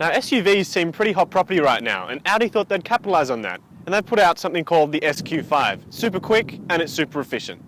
Now SUVs seem pretty hot property right now, and Audi thought they'd capitalise on that. And they put out something called the SQ5. Super quick and it's super efficient.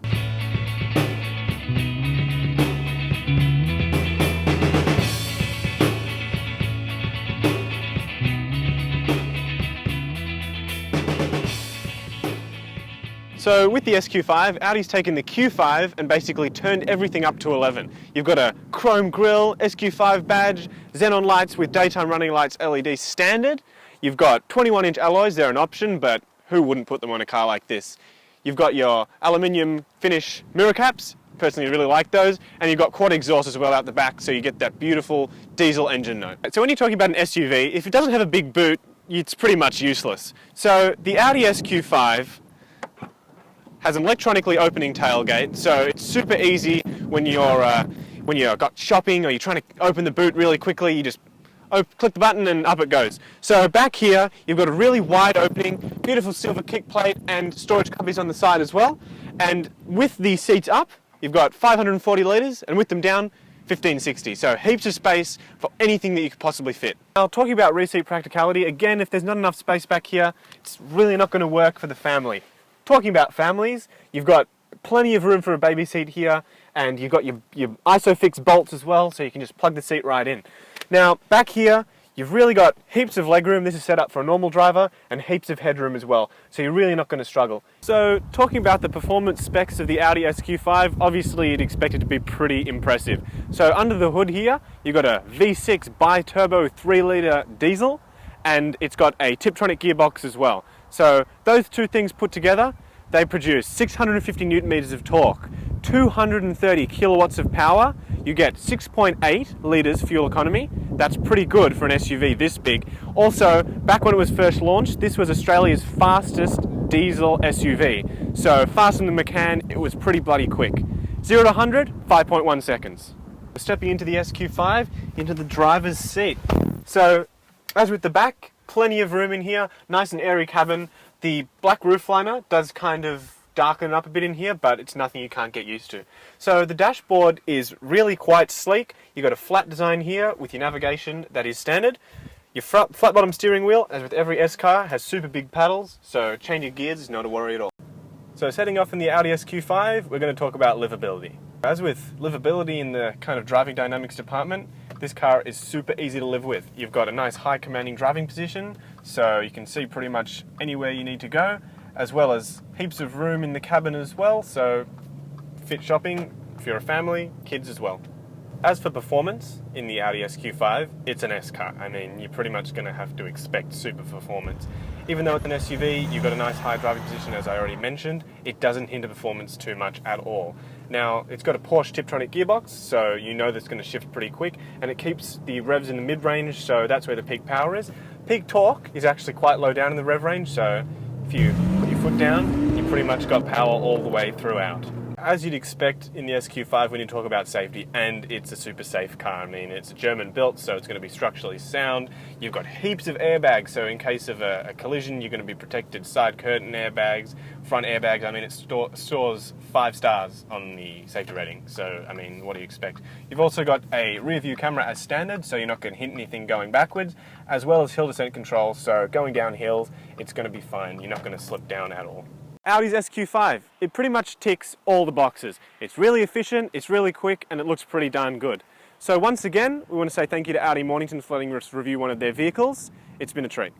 So with the SQ5, Audi's taken the Q5 and basically turned everything up to 11. You've got a chrome grille, SQ5 badge, xenon lights with daytime running lights LED standard. You've got 21-inch alloys, they're an option, but who wouldn't put them on a car like this? You've got your aluminium finish mirror caps, personally really like those, and you've got quad exhaust as well out the back, so you get that beautiful diesel engine note. So when you're talking about an SUV, if it doesn't have a big boot, it's pretty much useless. So the Audi SQ5 has an electronically opening tailgate, so it's super easy when you've got shopping or you're trying to open the boot really quickly. You just click the button and up it goes. So back here, you've got a really wide opening, beautiful silver kick plate and storage cubbies on the side as well. And with the seats up, you've got 540 litres, and with them down, 1560. So heaps of space for anything that you could possibly fit. Now, talking about rear seat practicality, again, if there's not enough space back here, it's really not going to work for the family. Talking about families, you've got plenty of room for a baby seat here, and you've got your ISOFIX bolts as well, so you can just plug the seat right in. Now, back here, you've really got heaps of legroom. This is set up for a normal driver, and heaps of headroom as well, so you're really not going to struggle. So, talking about the performance specs of the Audi SQ5, obviously you'd expect it to be pretty impressive. So, under the hood here, you've got a V6 bi-turbo 3-litre diesel, and it's got a Tiptronic gearbox as well. So those two things put together, they produce 650 newton meters of torque, 230 kilowatts of power. You get 6.8 litres fuel economy. That's pretty good for an SUV this big. Also, back when it was first launched, this was Australia's fastest diesel SUV. So faster than the Macan, it was pretty bloody quick. 0 to 100, 5.1 seconds. Stepping into the SQ5, into the driver's seat. So, as with the back, plenty of room in here, nice and airy cabin. The black roof liner does kind of darken up a bit in here, but it's nothing you can't get used to. So the dashboard is really quite sleek. You've got a flat design here with your navigation that is standard. Your flat bottom steering wheel, as with every S car, has super big paddles, so changing gears is not a worry at all. So setting off in the Audi SQ5, we're going to talk about livability. As with livability in the kind of driving dynamics department, this car is super easy to live with. You've got a nice high commanding driving position, so you can see pretty much anywhere you need to go, as well as heaps of room in the cabin as well, so fit shopping if you're a family, kids as well. As for performance, in the Audi SQ5, it's an S car. I mean, you're pretty much going to have to expect super performance. Even though it's an SUV, you've got a nice high driving position, as I already mentioned, it doesn't hinder performance too much at all. Now, it's got a Porsche Tiptronic gearbox, so you know that's going to shift pretty quick, and it keeps the revs in the mid-range, so that's where the peak power is. Peak torque is actually quite low down in the rev range, so if you put your foot down, you pretty much got power all the way throughout. As you'd expect in the SQ5 when you talk about safety, and it's a super safe car. I mean, it's German built, so it's going to be structurally sound. You've got heaps of airbags, so in case of a collision, you're going to be protected. Side curtain airbags, front airbags. I mean, it stores 5 stars on the safety rating, so, I mean, what do you expect? You've also got a rear view camera as standard, so you're not going to hit anything going backwards, as well as hill descent control, so going down hills, it's going to be fine. You're not going to slip down at all. Audi's SQ5, it pretty much ticks all the boxes. It's really efficient, it's really quick, and it looks pretty darn good. So once again, we want to say thank you to Audi Mornington for letting us review one of their vehicles. It's been a treat.